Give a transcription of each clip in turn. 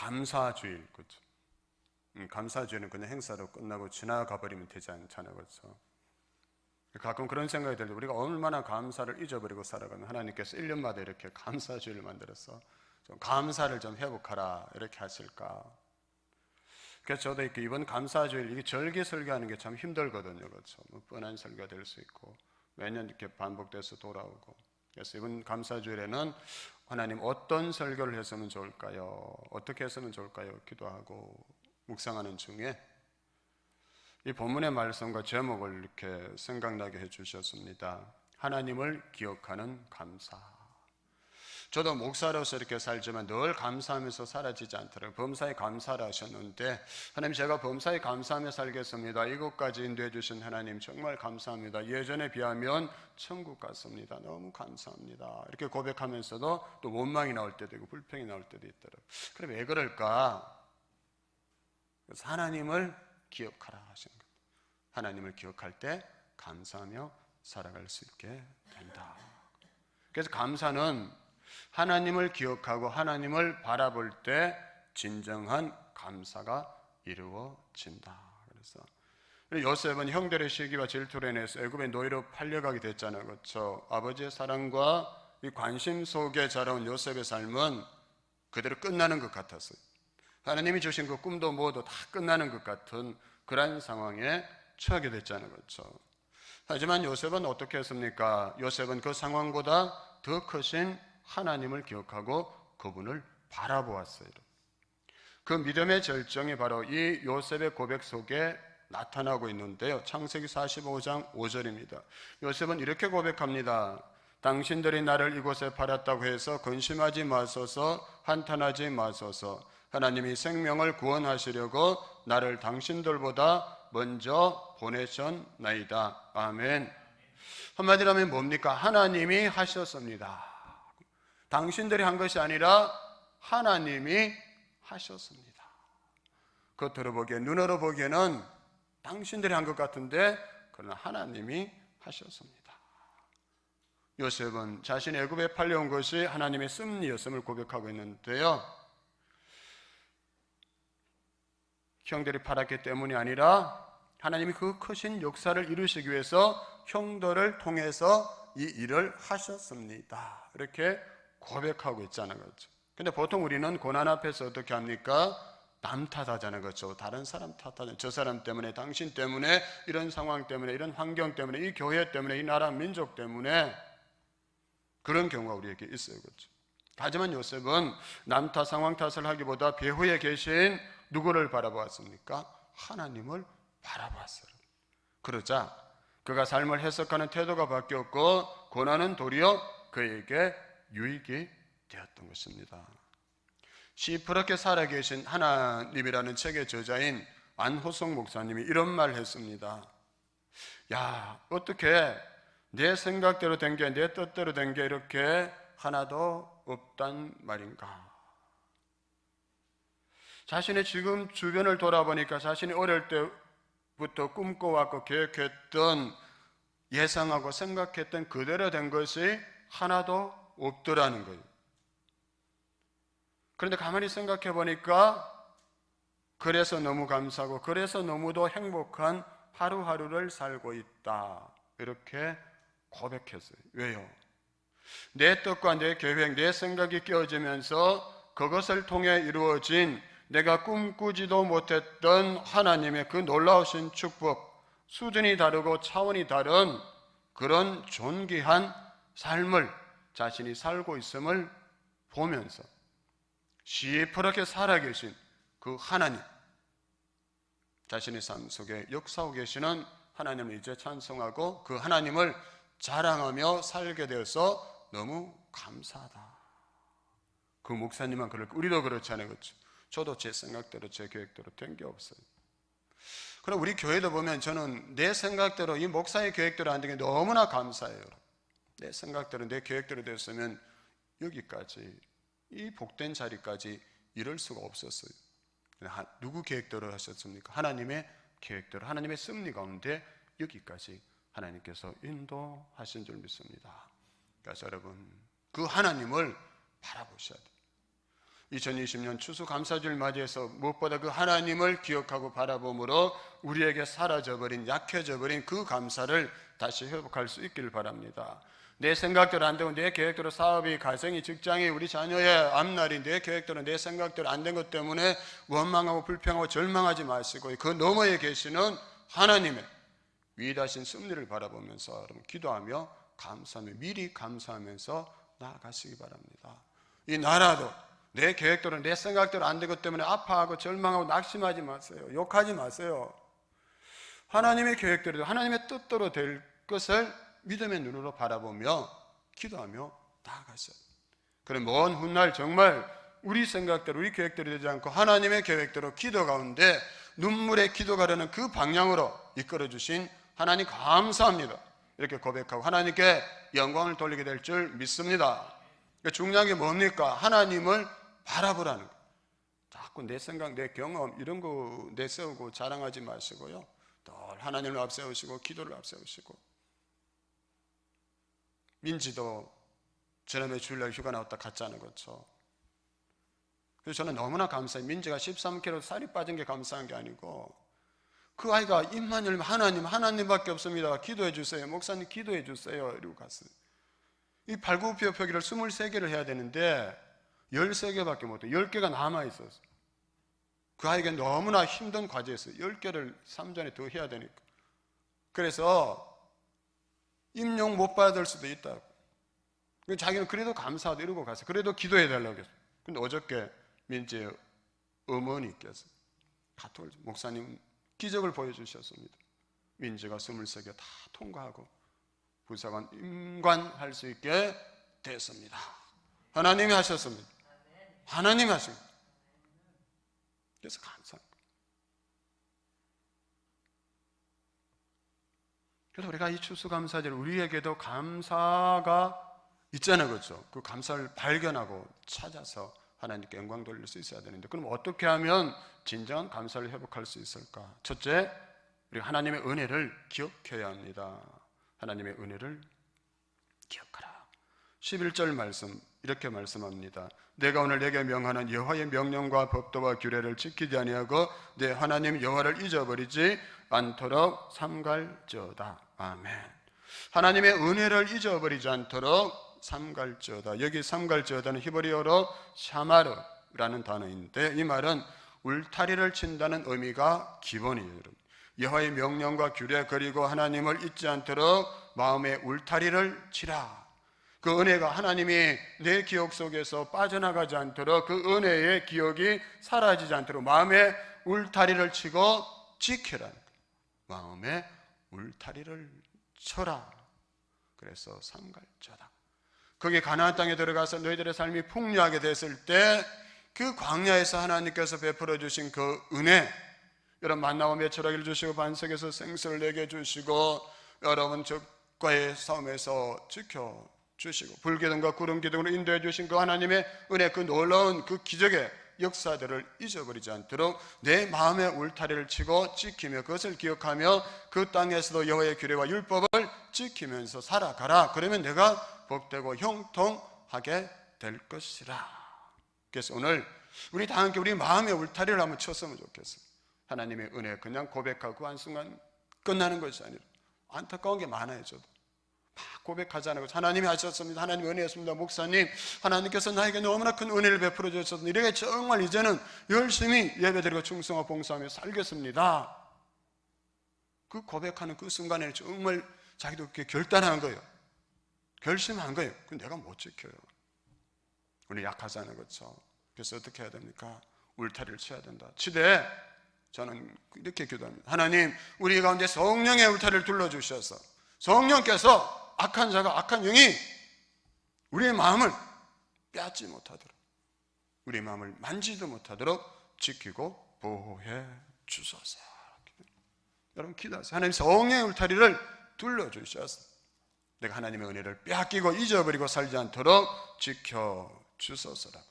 감사주일, 그렇죠? 감사주일은 그냥 행사로 끝나고 지나가 버리면 되지 않잖아요, 그렇죠? 가끔 그런 생각이 들죠. 우리가 얼마나 감사를 잊어버리고 살아가면 하나님께서 1년마다 이렇게 감사주일을 만들어서 좀 감사를 좀 회복하라 이렇게 하실까? 그래서 저도 이렇게 이번 감사주일 이게 절기 설교하는 게 참 힘들거든요, 그렇죠? 뭐 뻔한 설교가 될 수 있고 매년 이렇게 반복돼서 돌아오고. 그래서 이번 감사주일에는 하나님 어떤 설교를 했으면 좋을까요? 어떻게 했으면 좋을까요? 기도하고 묵상하는 중에 이 본문의 말씀과 제목을 이렇게 생각나게 해주셨습니다. 하나님을 기억하는 감사. 저도 목사로서 이렇게 살지만 늘 감사하면서 사라지지 않더라고요. 범사에 감사를 하셨는데 하나님, 제가 범사에 감사하며 살겠습니다. 이곳까지 인도해 주신 하나님 정말 감사합니다. 예전에 비하면 천국 같습니다. 너무 감사합니다. 이렇게 고백하면서도 또 원망이 나올 때도 있고 불평이 나올 때도 있더라고요. 그럼 왜 그럴까? 그래서 하나님을 기억하라 하시는 겁니다. 하나님을 기억할 때 감사하며 살아갈 수 있게 된다. 그래서 감사는 하나님을 기억하고 하나님을 바라볼 때 진정한 감사가 이루어진다. 그래서 요셉은 형들의 시기와 질투로 인해서 애굽의 노예로 팔려가게 됐잖아요, 그렇죠? 아버지의 사랑과 이 관심 속에 자라온 요셉의 삶은 그대로 끝나는 것 같았어요. 하나님이 주신 그 꿈도 뭐도 다 끝나는 것 같은 그런 상황에 처하게 됐잖아요, 그렇죠? 하지만 요셉은 어떻게 했습니까? 요셉은 그 상황보다 더 크신 하나님을 기억하고 그분을 바라보았어요. 그 믿음의 절정이 바로 이 요셉의 고백 속에 나타나고 있는데요, 창세기 45장 5절입니다. 요셉은 이렇게 고백합니다. 당신들이 나를 이곳에 팔았다고 해서 근심하지 마소서, 한탄하지 마소서. 하나님이 생명을 구원하시려고 나를 당신들보다 먼저 보내셨나이다. 아멘. 한마디로 하면 뭡니까? 하나님이 하셨습니다. 당신들이 한 것이 아니라 하나님이 하셨습니다. 겉으로 보기에, 눈으로 보기에는 당신들이 한 것 같은데 그러나 하나님이 하셨습니다. 요셉은 자신이 애굽에 팔려온 것이 하나님의 섭리였음을 고백하고 있는데요, 형들이 팔았기 때문이 아니라 하나님이 그 크신 역사를 이루시기 위해서 형들을 통해서 이 일을 하셨습니다. 이렇게 고백하고 있잖아요, 그렇죠? 근데 보통 우리는 고난 앞에서 어떻게 합니까? 남 탓하잖아요, 그렇죠? 다른 사람 탓하잖아요. 저 사람 때문에, 당신 때문에, 이런 상황 때문에, 이런 환경 때문에, 이 교회 때문에, 이 나라 민족 때문에. 그런 경우가 우리에게 있어요, 그렇죠? 하지만 요셉은 남 탓, 상황 탓을 하기보다 배후에 계신 누구를 바라보았습니까? 하나님을 바라보았어요. 그러자 그가 삶을 해석하는 태도가 바뀌었고 고난은 도리어 그에게 유익이 되었던 것입니다. 시퍼렇게 살아계신 하나님이라는 책의 저자인 안호성 목사님이 이런 말을 했습니다. 야, 어떻게 내 생각대로 된 게, 내 뜻대로 된 게 이렇게 하나도 없단 말인가? 자신의 지금 주변을 돌아보니까 자신이 어릴 때부터 꿈꿔왔고 계획했던, 예상하고 생각했던 그대로 된 것이 하나도 없더라는 거예요. 그런데 가만히 생각해 보니까 그래서 너무 감사하고 그래서 너무도 행복한 하루하루를 살고 있다, 이렇게 고백했어요. 왜요? 내 뜻과 내 계획, 내 생각이 끼어지면서 그것을 통해 이루어진 내가 꿈꾸지도 못했던 하나님의 그 놀라우신 축복, 수준이 다르고 차원이 다른 그런 존귀한 삶을 자신이 살고 있음을 보면서 시퍼렇게 살아계신 그 하나님, 자신의 삶 속에 역사하고 계시는 하나님을 이제 찬송하고 그 하나님을 자랑하며 살게 되어서 너무 감사하다. 그 목사님만 그럴 거, 우리도 그렇잖아요, 그렇죠? 저도 제 생각대로 제 계획대로 된 게 없어요. 그럼 우리 교회도 보면 저는 내 생각대로, 이 목사의 계획대로 안 된 게 너무나 감사해요. 내 생각대로, 내 계획대로 됐으면 여기까지, 이 복된 자리까지 이럴 수가 없었어요. 누구 계획대로 하셨습니까? 하나님의 계획대로, 하나님의 섭리 가운데 여기까지 하나님께서 인도하신 줄 믿습니다. 그래서 여러분, 그 하나님을 바라보셔야 돼요. 2020년 추수감사주를 맞이해서 무엇보다 그 하나님을 기억하고 바라봄으로 우리에게 사라져버린, 약해져버린 그 감사를 다시 회복할 수 있기를 바랍니다. 내 생각대로 안 되고 내 계획대로 사업이, 가정이, 직장이, 우리 자녀의 앞날이, 내 계획대로 내 생각대로 안 된 것 때문에 원망하고 불평하고 절망하지 마시고 그 너머에 계시는 하나님의 위대하신 섭리를 바라보면서 여러분 기도하며 감사하며 미리 감사하면서 나아가시기 바랍니다. 이 나라도 내 계획대로 내 생각대로 안 된 것 때문에 아파하고 절망하고 낙심하지 마세요. 욕하지 마세요. 하나님의 계획대로 하나님의 뜻대로 될 것을 믿음의 눈으로 바라보며 기도하며 나아가셔야 돼요. 그럼 먼 훗날 정말 우리 생각대로 우리 계획대로 되지 않고 하나님의 계획대로 기도 가운데 눈물의 기도가려는 그 방향으로 이끌어 주신 하나님 감사합니다. 이렇게 고백하고 하나님께 영광을 돌리게 될 줄 믿습니다. 중요한 게 뭡니까? 하나님을 바라보라는 거예요. 자꾸 내 생각, 내 경험 이런 거 내세우고 자랑하지 마시고요. 늘 하나님을 앞세우시고 기도를 앞세우시고. 민지도 지난해 주일날 휴가 나왔다 갔잖아요. 그렇죠? 그래서 저는 너무나 감사해요. 민지가 13kg 살이 빠진 게 감사한 게 아니고 그 아이가 입만 열면 하나님밖에 없습니다. 기도해 주세요. 목사님 기도해 주세요. 이러고 갔어요. 이 발굽혀펴기를 23개를 해야 되는데 13개밖에 못해. 10개가 남아있었어요. 그 아이에게 너무나 힘든 과제였어요. 10개를 3전에 더 해야 되니까. 그래서 임용 못 받을 수도 있다고. 자기는 그래도 감사하다 이러고 갔어요. 그래도 기도해 달라고 했어요. 근데 어저께 민지의 어머니께서 카톡을, 목사님 기적을 보여주셨습니다. 민지가 23개 다 통과하고 부사관 임관할 수 있게 됐습니다. 하나님이 하셨습니다. 하나님이 하십니다. 그래서 감사합니다. 그래서 우리가 이 추수감사절 우리에게도 감사가 있잖아요. 그렇죠? 그 감사를 발견하고 찾아서 하나님께 영광 돌릴 수 있어야 되는데 그럼 어떻게 하면 진정한 감사를 회복할 수 있을까? 첫째, 우리가 하나님의 은혜를 기억해야 합니다. 하나님의 은혜를 기억하라. 11절 말씀 이렇게 말씀합니다. 내가 오늘 내게 명하는 여호와의 명령과 법도와 규례를 지키지 아니하고 내 하나님 여호와를 잊어버리지 않도록 삼갈지어다. 아멘. 하나님의 은혜를 잊어버리지 않도록 삼갈지어다. 여기 삼갈지어다는 히브리어로 샤마르라는 단어인데 이 말은 울타리를 친다는 의미가 기본이에요. 여러분. 여호와의 명령과 규례 그리고 하나님을 잊지 않도록 마음의 울타리를 치라. 그 은혜가 하나님이 내 기억 속에서 빠져나가지 않도록 그 은혜의 기억이 사라지지 않도록 마음의 울타리를 치고 지키라는 거예요. 마음의 울타리를 쳐라. 그래서 삼갈자다. 거기 가나안 땅에 들어가서 너희들의 삶이 풍요하게 됐을 때 그 광야에서 하나님께서 베풀어 주신 그 은혜, 여러분 만나와 메추라기를 주시고 반석에서 생수를 내게 주시고 여러분 적과의 싸움에서 지켜 주시고 불기둥과 구름 기둥으로 인도해 주신 그 하나님의 은혜, 그 놀라운 그 기적의 역사들을 잊어버리지 않도록 내 마음의 울타리를 치고 지키며 그것을 기억하며 그 땅에서도 여호와의 규례와 율법을 지키면서 살아가라. 그러면 내가 복되고 형통하게 될 것이라. 그래서 오늘 우리 다 함께 우리 마음의 울타리를 한번 쳤으면 좋겠어요. 하나님의 은혜 그냥 고백하고 그 한순간 끝나는 것이 아니라 안타까운 게 많아요. 저도 막 고백하잖아요. 하나님이 하셨습니다. 하나님 은혜였습니다. 목사님 하나님께서 나에게 너무나 큰 은혜를 베풀어 주셨습니다. 이렇게 정말 이제는 열심히 예배드리고 충성하고 봉사하며 살겠습니다. 그 고백하는 그 순간에 정말 자기도 그렇게 결단한 거예요. 결심한 거예요. 근데 내가 못 지켜요. 우리 약하잖아요. 그렇죠? 그래서 어떻게 해야 됩니까? 울타리를 쳐야 된다. 치되 저는 이렇게 기도합니다. 하나님 우리 가운데 성령의 울타리를 둘러주셔서 성령께서 악한 자가 악한 영이 우리의 마음을 빼앗지 못하도록 우리의 마음을 만지도 못하도록 지키고 보호해 주소서. 여러분 기도하세요. 하나님 성령의 울타리를 둘러주셔서 내가 하나님의 은혜를 빼앗기고 잊어버리고 살지 않도록 지켜주소서라고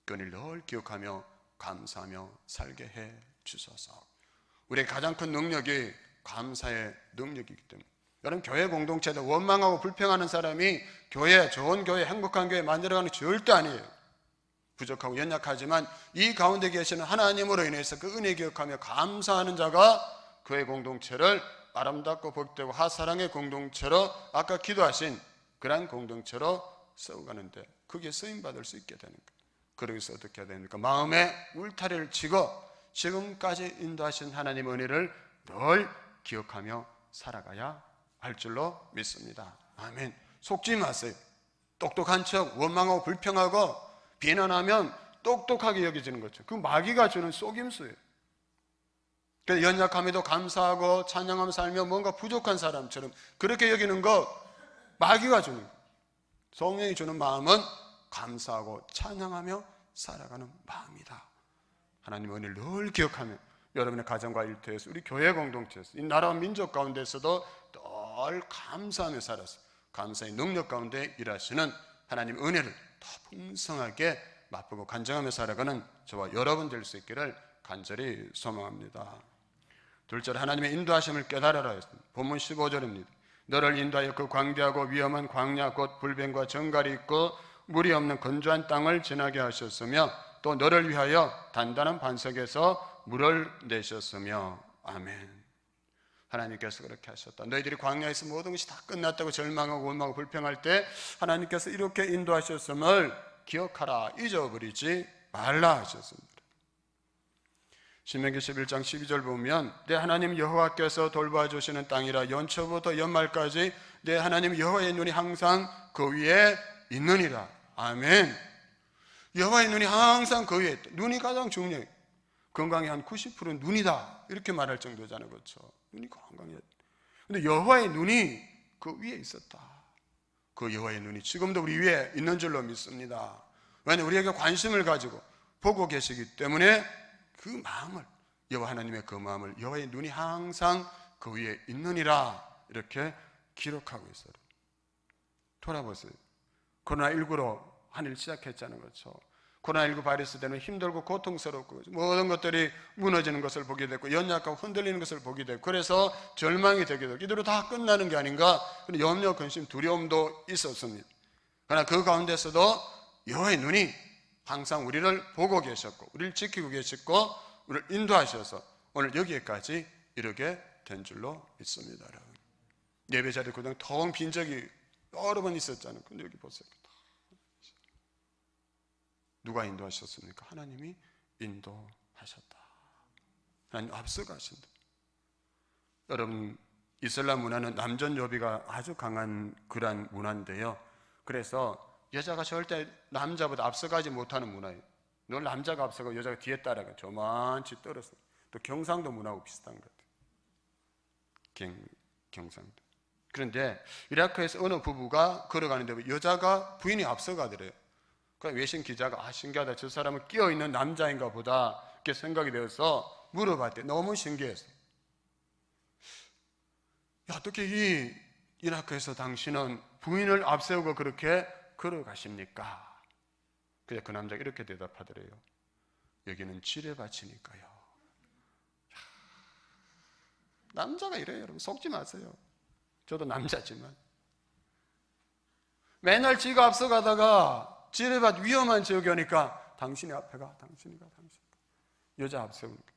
그를 늘 기억하며 감사하며 살게 해 주소서. 우리의 가장 큰 능력이 감사의 능력이기 때문에 여러분 교회 공동체에 원망하고 불평하는 사람이 교회, 좋은 교회, 행복한 교회 만들어가는 게 절대 아니에요. 부족하고 연약하지만 이 가운데 계시는 하나님으로 인해서 그 은혜 기억하며 감사하는 자가 그의 공동체를 아름답고 복되고 하사랑의 공동체로 아까 기도하신 그러한 공동체로 세워가는데 그게 쓰임받을 수 있게 되는 거예요. 그러기 위해서 어떻게 해야 됩니까? 마음에 울타리를 치고 지금까지 인도하신 하나님의 은혜를 늘 기억하며 살아가야 할 줄로 믿습니다. 아멘. 속지 마세요. 똑똑한 척 원망하고 불평하고 비난하면 똑똑하게 여겨지는 거죠. 그 마귀가 주는 속임수예요. 그래서 연약함에도 감사하고 찬양하며 살며 뭔가 부족한 사람처럼 그렇게 여기는 거 마귀가 주는 거예요. 성령이 주는 마음은 감사하고 찬양하며 살아가는 마음이다. 하나님의 은혜를 늘 기억하며 여러분의 가정과 일터에서 우리 교회 공동체에서 이 나라와 민족 가운데서도 늘 감사하며 살아서 감사의 능력 가운데 일하시는 하나님의 은혜를 더 풍성하게 맛보고 간증하며 살아가는 저와 여러분 될 수 있기를 간절히 소망합니다. 둘째로 하나님의 인도하심을 깨달아라 했습니다. 본문 15절입니다. 너를 인도하여 그 광대하고 위험한 광야 곧 불뱀과 정갈이 있고 물이 없는 건조한 땅을 지나게 하셨으며 또 너를 위하여 단단한 반석에서 물을 내셨으며 아멘. 하나님께서 그렇게 하셨다. 너희들이 광야에서 모든 것이 다 끝났다고 절망하고 원망하고 불평할 때 하나님께서 이렇게 인도하셨음을 기억하라, 잊어버리지 말라 하셨습니다. 신명기 11장 12절 보면 내 하나님 여호와께서 돌봐주시는 땅이라 연초부터 연말까지 내 하나님 여호와의 눈이 항상 그 위에 있느니라. 아멘. 여호와의 눈이 항상 그 위에 있다. 눈이 가장 중요해요. 건강의 한 90%는 눈이다 이렇게 말할 정도잖아요. 그렇죠? 눈이 건강해야 돼. 근데 여호와의 눈이 그 위에 있었다. 그 여호와의 눈이 지금도 우리 위에 있는 줄로 믿습니다. 왜냐하면 우리에게 관심을 가지고 보고 계시기 때문에 그 마음을 여호와 하나님의 그 마음을 여호와의 눈이 항상 그 위에 있느니라 이렇게 기록하고 있어요. 돌아보세요. 코로나19로 한 일 시작했잖아요. 그렇죠? 코로나19 바이러스 때문에 힘들고 고통스럽고 모든 것들이 무너지는 것을 보게 됐고 연약하고 흔들리는 것을 보게 됐고 그래서 절망이 되게 되고 이대로 다 끝나는 게 아닌가 그런 염려, 근심, 두려움도 있었습니다. 그러나 그 가운데서도 여호와의 눈이 항상 우리를 보고 계셨고 우리를 지키고 계셨고 우리를 인도하셔서 오늘 여기까지 이르게 된 줄로 믿습니다. 여러분. 예배 자리 그동안 텅 빈 적이 여러 번 있었잖아요. 근데 여기 보세요. 누가 인도하셨습니까? 하나님이 인도하셨다. 하나님 앞서가신다. 여러분 이슬람 문화는 남전 여비가 아주 강한 그러한 문화인데요. 그래서 여자가 절대 남자보다 앞서가지 못하는 문화예요. 늘 남자가 앞서고 여자가 뒤에 따라가 저만치 떨어서. 또 경상도 문화하고 비슷한 것 같아요. 경상도. 그런데 이라크에서 어느 부부가 걸어가는데 여자가 부인이 앞서가더래요. 그러니까 외신 기자가 신기하다. 저 사람은 끼어있는 남자인가 보다 이렇게 생각이 되어서 물어봤대. 너무 신기했어요. 야, 어떻게 이 이라크에서 당신은 부인을 앞세우고 그렇게 걸어가십니까? 그래서 그 남자가 이렇게 대답하더래요. 여기는 지뢰밭이니까요. 남자가 이래요. 여러분 속지 마세요. 저도 남자지만 맨날 지가 앞서가다가 지뢰밭 위험한 지역에 오니까 당신이 앞에 가, 당신이 가, 당신이 가. 여자 앞세우니까.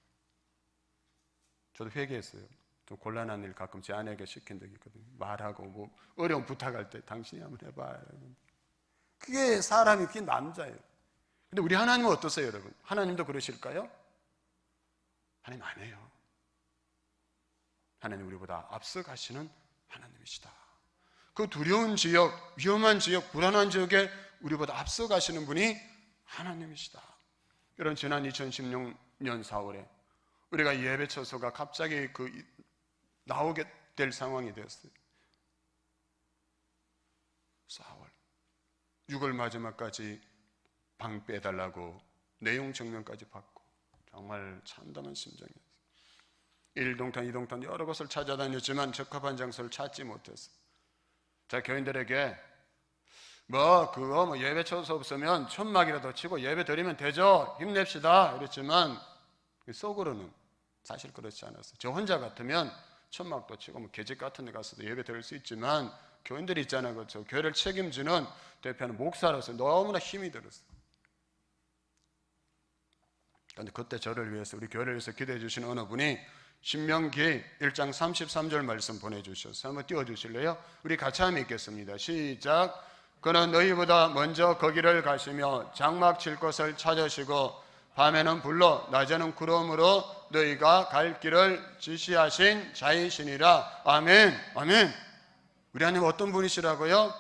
저도 회개했어요. 좀 곤란한 일 가끔 제 아내에게 시킨 적이 있거든요. 말하고 뭐 어려운 부탁할 때 당신이 한번 해봐. 그게 사람이, 그게 남자예요. 근데 우리 하나님은 어떠세요, 여러분? 하나님도 그러실까요? 하나님 안 해요. 하나님 우리보다 앞서가시는 하나님이시다. 그 두려운 지역, 위험한 지역, 불안한 지역에 우리보다 앞서가시는 분이 하나님이시다. 여러분 지난 2016년 4월에 우리가 예배 처소가 갑자기 나오게 될 상황이 되었어요. 4월 6월 마지막까지 방 빼달라고 내용 증명까지 받고 정말 참담한 심정이었어요. 1동탄, 2동탄 여러 곳을 찾아다녔지만 적합한 장소를 찾지 못했어요. 자, 교인들에게 그거 예배 처소 없으면 천막이라도 치고 예배 드리면 되죠. 힘냅시다. 이랬지만 속으로는 사실 그렇지 않았어요. 저 혼자 같으면 천막도 치고 계집 같은 데 가서도 예배 드릴 수 있지만 교인들이 있잖아요. 그렇죠. 교회를 책임지는 대표하는 목사로서 너무나 힘이 들었어요. 그런데 그때 저를 위해서, 우리 교회를 위해서 기도해 주신 어느 분이 신명기 1장 33절 말씀 보내주셔서 한번 띄워주실래요? 우리 같이 한번 읽겠습니다. 시작. 그는 너희보다 먼저 거기를 가시며 장막 칠 것을 찾으시고 밤에는 불로 낮에는 구름으로 너희가 갈 길을 지시하신 자이시니라. 아멘. 아멘. 우리 하나님 어떤 분이시라고요?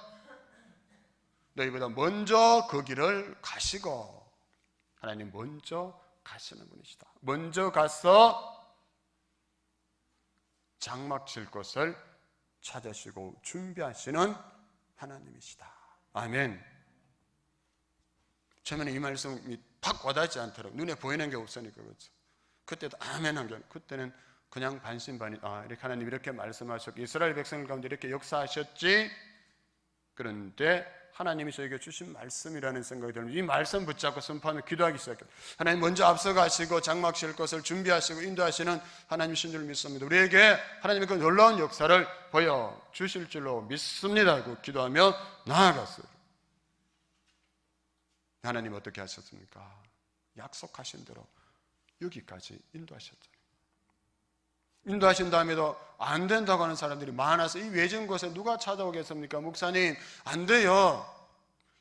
너희보다 먼저 그 길을 가시고, 하나님 먼저 가시는 분이시다. 먼저 가서 장막 칠 것을 찾으시고 준비하시는 하나님이시다. 아멘. 처음에는 이 말씀이 팍 와닿지 않도록 눈에 보이는 게 없으니까 그렇죠. 그때도 아멘 한 게, 그때는 그냥 반신반의, 이렇게 하나님 이렇게 말씀하셨고 이스라엘 백성들 가운데 이렇게 역사하셨지. 그런데 하나님이 저에게 주신 말씀이라는 생각이 들면 이 말씀 붙잡고 선포하며 기도하기 시작해요. 하나님 먼저 앞서가시고 장막 칠 것을 준비하시고 인도하시는 하나님이신 줄 믿습니다. 우리에게 하나님의 그 놀라운 역사를 보여주실 줄로 믿습니다. 그 기도하며 나아갔어요. 하나님 어떻게 하셨습니까? 약속하신 대로 여기까지 인도하셨잖아요. 인도하신 다음에도 안 된다고 하는 사람들이 많아서 이 외진 곳에 누가 찾아오겠습니까? 목사님 안 돼요.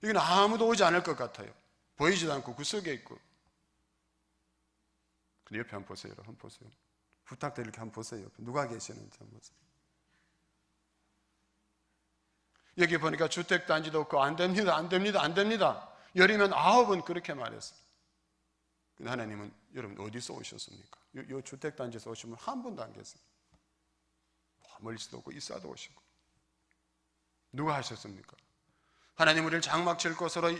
여기는 아무도 오지 않을 것 같아요. 보이지도 않고 구석에 있고. 근데 옆에 한번 보세요. 한번 보세요. 부탁드릴게 한번 보세요. 누가 계시는지 한번 보세요. 여기 보니까 주택단지도 없고 안 됩니다. 안 됩니다. 안 됩니다. 열이면 9은 그렇게 말했어요. 근데 하나님은 여러분 어디서 오셨습니까? 이 주택단지에서 오신 분 한 분도 안 계세요. 멀리서도 오고 이사도 오시고. 누가 하셨습니까? 하나님 우리를 장막 칠 것으로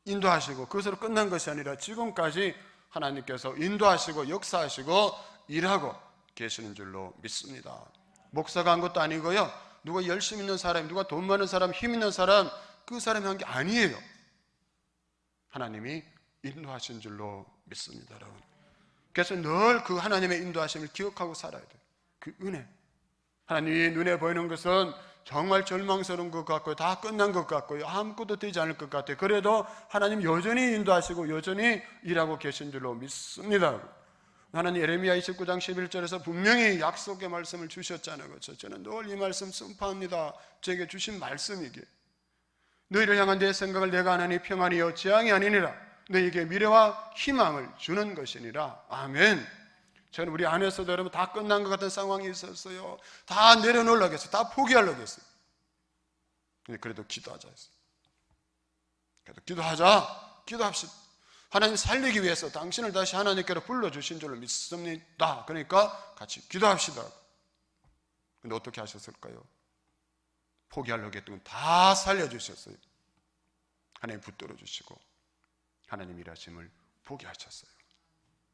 인도하시고 그것으로 끝난 것이 아니라 지금까지 하나님께서 인도하시고 역사하시고 일하고 계시는 줄로 믿습니다. 목사가 한 것도 아니고요, 누가 열심 있는 사람, 누가 돈 많은 사람, 힘 있는 사람, 그 사람이 한 게 아니에요. 하나님이 인도하신 줄로 믿습니다, 여러분. 그래서 늘 그 하나님의 인도하심을 기억하고 살아야 돼요. 그 은혜. 하나님이 눈에 보이는 것은 정말 절망스러운 것 같고요, 다 끝난 것 같고요, 아무것도 되지 않을 것 같아요. 그래도 하나님 여전히 인도하시고 여전히 일하고 계신 줄로 믿습니다. 하나님 예레미야 29장 11절에서 분명히 약속의 말씀을 주셨잖아요. 그렇죠? 저는 늘 이 말씀 선포합니다. 제게 주신 말씀이기에 너희를 향한 내 생각을 내가 하나니 평안이요 재앙이 아니니라. 너희에게 미래와 희망을 주는 것이니라. 아멘. 저는 우리 안에서도 여러분 다 끝난 것 같은 상황이 있었어요. 다 내려놓으려고 했어요. 다 포기하려고 했어요. 근데 그래도 기도하자 했어요. 그래도 기도하자. 기도합시다. 하나님 살리기 위해서 당신을 다시 하나님께로 불러주신 줄로 믿습니다. 그러니까 같이 기도합시다. 근데 어떻게 하셨을까요? 포기하려고 했던 건 다 살려주셨어요. 하나님 붙들어 주시고 하나님 일하심을 보게 하셨어요.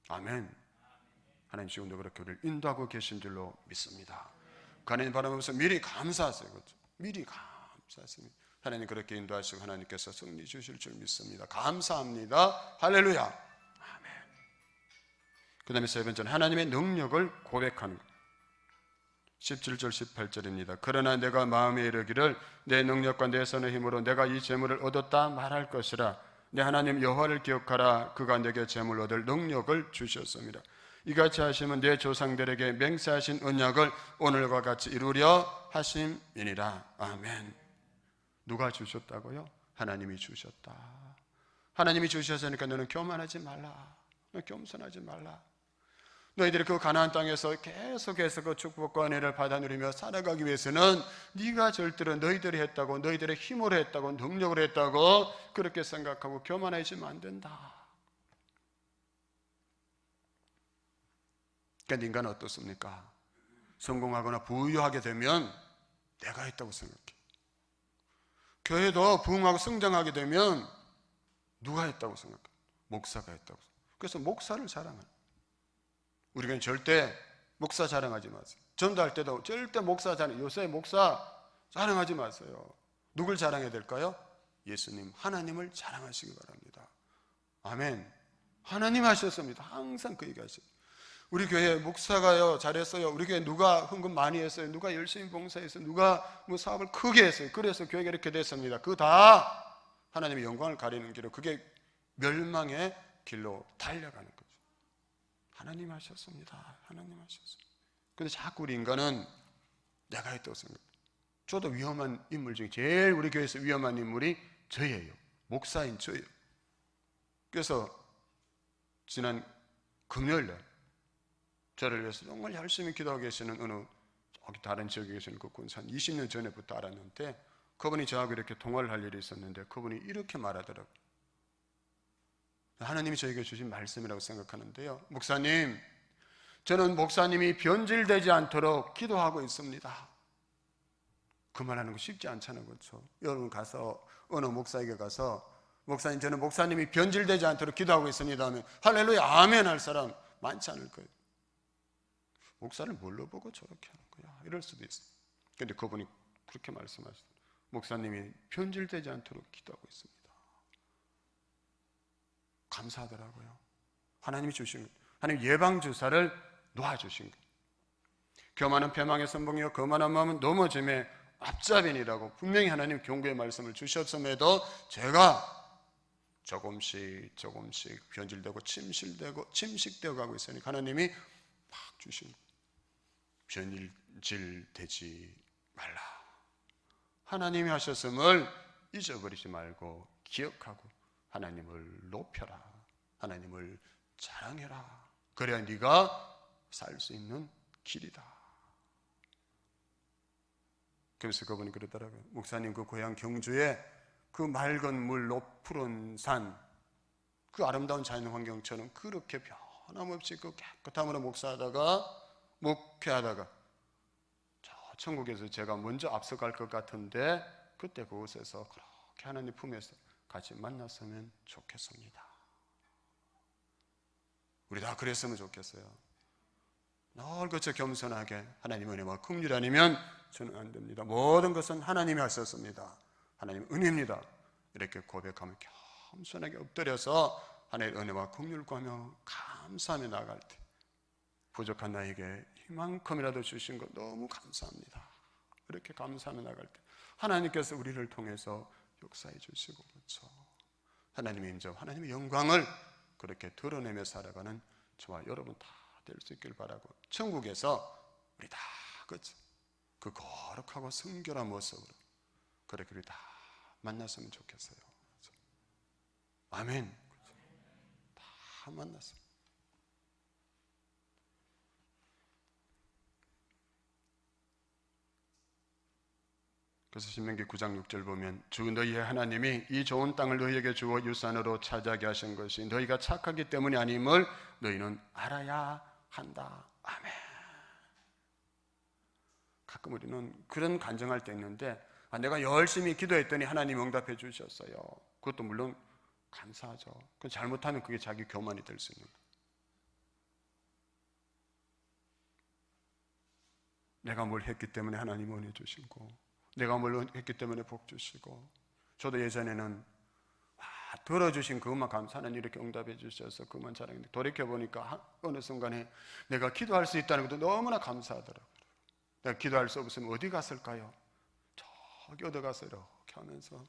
아멘. 하나님 지금도 그렇게 우리를 인도하고 계신 줄로 믿습니다. 그 하나님 바라보면서 미리 감사하세요. 그렇죠? 미리 감사하십니다. 하나님 그렇게 인도하시고 하나님께서 승리 주실 줄 믿습니다. 감사합니다. 할렐루야. 아멘. 그 다음에 세 번째는 하나님의 능력을 고백하는 것. 17절 18절입니다. 그러나 내가 마음에 이르기를 내 능력과 내 손의 힘으로 내가 이 재물을 얻었다 말할 것이라. 내 하나님 여호와를 기억하라. 그가 내게 재물 얻을 능력을 주셨습니다. 이같이 하시면 내 조상들에게 맹세하신 언약을 오늘과 같이 이루려 하심이니라. 아멘. 누가 주셨다고요? 하나님이 주셨다. 하나님이 주셨으니까 너는 교만하지 말라. 겸손하지 말라. 너희들이 그 가나안 땅에서 계속해서 그 축복과 은혜를 받아 누리며 살아가기 위해서는 네가 절대로 너희들이 했다고, 너희들의 힘으로 했다고, 능력으로 했다고 그렇게 생각하고 교만해지면 안 된다. 그러니까 인간은 어떻습니까? 성공하거나 부유하게 되면 내가 했다고 생각해. 교회도 부흥하고 성장하게 되면 누가 했다고 생각해? 목사가 했다고 생각해. 그래서 목사를 자랑하는. 우리는 절대 목사 자랑하지 마세요. 전도할 때도 절대 목사 자랑, 요새 목사 자랑하지 마세요. 누굴 자랑해야 될까요? 예수님, 하나님을 자랑하시기 바랍니다. 아멘. 하나님 하셨습니다. 항상 그 얘기하세요. 우리 교회 목사가요 잘했어요. 우리 교회 누가 헌금 많이 했어요. 누가 열심히 봉사했어요. 누가 뭐 사업을 크게 했어요. 그래서 교회가 이렇게 됐습니다. 그거 다 하나님의 영광을 가리는 길로, 그게 멸망의 길로 달려가는 거죠. 하나님 하셨습니다. 하나님 하셨습니다. 근데 자꾸 우리 인간은 내가 했다고 생각해요. 저도 위험한 인물 중에 제일 우리 교회에서 위험한 인물이 저예요. 목사인 저예요. 그래서 지난 금요일날 저를 위해서 정말 열심히 기도하고 계시는 어느 저기 다른 지역에 계시는 그 군사 한 20년 전에부터 알았는데, 그분이 저하고 이렇게 통화를 할 일이 있었는데 그분이 이렇게 말하더라고요. 하나님이 저에게 주신 말씀이라고 생각하는데요, 목사님, 저는 목사님이 변질되지 않도록 기도하고 있습니다. 그 말하는 거 쉽지 않잖아요, 그렇죠? 여러분 가서 어느 목사에게 가서 목사님, 저는 목사님이 변질되지 않도록 기도하고 있습니다 하면 할렐루야 아멘 할 사람 많지 않을 거예요. 목사를 뭘로 보고 저렇게 하는 거야, 이럴 수도 있어요. 그런데 그분이 그렇게 말씀하시더라고요. 목사님이 변질되지 않도록 기도하고 있습니다. 감사하더라고요. 하나님이 주신 것, 하나님 예방주사를 놓아주신 것. 교만은 패망의 선봉이요 거만한 마음은 넘어짐의 앞잡인이라고 분명히 하나님 경고의 말씀을 주셨음에도 제가 조금씩 변질되고 침식되어 가고 있으니까 하나님이 막 주신 변질되지 말라. 하나님이 하셨음을 잊어버리지 말고 기억하고 하나님을 높여라. 하나님을 자랑해라. 그래야 네가 살 수 있는 길이다. 그래서 그분이 그러더라고요. 목사님, 그 고향 경주에 그 맑은 물 높은 산, 그 아름다운 자연 환경처럼 그렇게 변함없이 그 깨끗함으로 목회하다가 저 천국에서 제가 먼저 앞서갈 것 같은데 그때 그곳에서 그렇게 하나님 품에서 같이 만났으면 좋겠습니다. 우리 다 그랬으면 좋겠어요. 늘 그저 겸손하게 하나님 은혜와 긍휼 아니면 저는 안 됩니다. 모든 것은 하나님이 하셨습니다. 하나님 은혜입니다. 이렇게 고백하면 겸손하게 엎드려서 하나님의 은혜와 긍휼을 구하며 감사하며 나아갈 때 부족한 나에게 이만큼이라도 주신 것 너무 감사합니다. 이렇게 감사하며 나아갈 때 하나님께서 우리를 통해서 역사해 주시고, 그렇죠? 하나님의 인정, 하나님의 영광을 그렇게 드러내며 살아가는 저와 여러분 다 될 수 있길 바라고, 천국에서 우리 다 그렇죠? 그 거룩하고 성결한 모습으로 그렇게 우리 다 만났으면 좋겠어요. 그렇죠? 아멘. 그렇죠? 다 만났어요. 그래서 신명기 9장 6절 보면 주 너희의 하나님이 이 좋은 땅을 너희에게 주어 유산으로 차지하게 하신 것이 너희가 착하기 때문이 아님을 너희는 알아야 한다. 아멘. 가끔 우리는 그런 간증할 때 있는데, 내가 열심히 기도했더니 하나님 응답해 주셨어요. 그것도 물론 감사하죠. 그건 잘못하면 그게 자기 교만이 될 수 있는 거예요. 내가 뭘 했기 때문에 하나님 은혜 주시고, 내가 뭘 했기 때문에 복 주시고, 저도 예전에는 들어주신 그것만 감사, 하나님 이렇게 응답해 주셔서 그것만 자랑했는데 돌이켜보니까 어느 순간에 내가 기도할 수 있다는 것도 너무나 감사하더라고요. 내가 기도할 수 없으면 어디 갔을까요? 저기 어디 가서 이렇게 하면서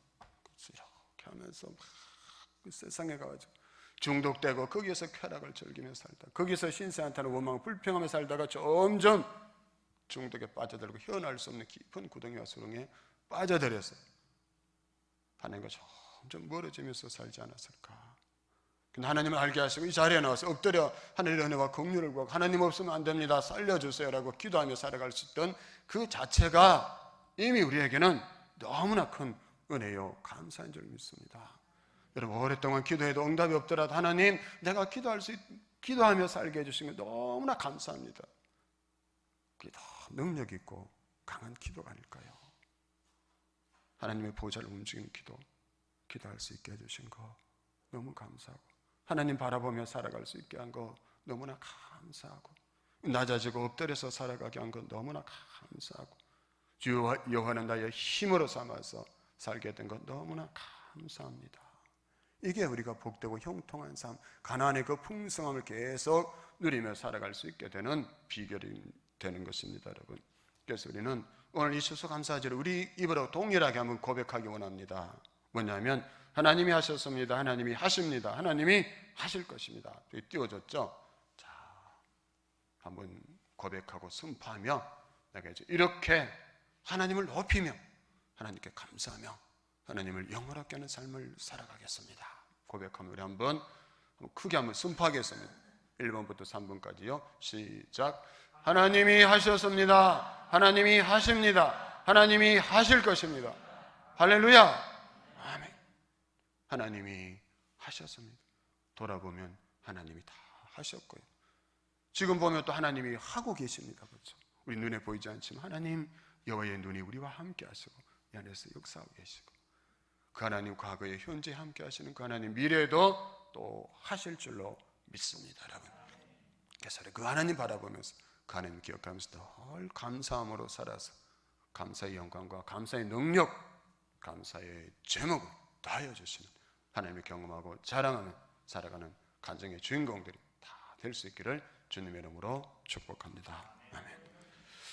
그 세상에 가가지고 중독되고 거기에서 쾌락을 즐기며 살다, 거기서 신세한테는 원망 불평하며 살다가 점점 중독에 빠져들고 헤어날 수 없는 깊은 구덩이와 수렁에 빠져들었어요. 하나님과 점점 멀어지면서 살지 않았을까. 근데 하나님을 알게 하시고 이 자리에 나와서 엎드려 하나님의 은혜와 긍휼을 구하고 하나님 없으면 안 됩니다, 살려주세요 라고 기도하며 살아갈 수 있던 그 자체가 이미 우리에게는 너무나 큰 은혜요 감사인 줄 믿습니다. 여러분, 오랫동안 기도해도 응답이 없더라도 하나님, 내가 기도하며 살게 해주신 게 너무나 감사합니다. 그게 더 능력 있고 강한 기도가 아닐까요? 하나님의 보좌를 움직이는 기도할 수 있게 해주신 거 너무 감사하고, 하나님 바라보며 살아갈 수 있게 한 거 너무나 감사하고, 낮아지고 엎드려서 살아가게 한 거 너무나 감사하고, 주 여호와는 나의 힘으로 삼아서 살게 된 거 너무나 감사합니다. 이게 우리가 복되고 형통한 삶, 가나안의 그 풍성함을 계속 누리며 살아갈 수 있게 되는 비결이 되는 것입니다, 여러분. 그래서 우리는 오늘 이 추수감사절을 우리 입으로 동일하게 한번 고백하기 원합니다. 뭐냐면 하나님이 하셨습니다, 하나님이 하십니다, 하나님이 하실 것입니다. 띄워졌죠? 자, 한번 고백하고 선포하며 내가 이제 이렇게 하나님을 높이며 하나님께 감사하며 하나님을 영원하게 하는 삶을 살아가겠습니다. 고백하면 우리 한번 크게 한번 선포하겠습니다. 1번부터 3번까지요. 시작. 하나님이 하셨습니다. 하나님이 하십니다. 하나님이 하실 것입니다. 할렐루야. 아멘. 하나님이 하셨습니다. 돌아보면 하나님이 다 하셨고요. 지금 보면 또 하나님이 하고 계십니다. 그렇죠? 우리 눈에 보이지 않지만 하나님 여호와의 눈이 우리와 함께 하시고 이 안에서 역사하고 계시고 그 하나님 과거에 현재 함께 하시는 그 하나님 미래에도 또 하실 줄로 믿습니다. 여러분. 그래서 그 하나님 바라보면서 그 하나님 기억하면서 늘 감사함으로 살아서 감사의 영광과 감사의 능력, 감사의 제목을 다하여 주시는 하나님을 경험하고 자랑하는 살아가는 간증의 주인공들이 다 될 수 있기를 주님의 이름으로 축복합니다. 아멘.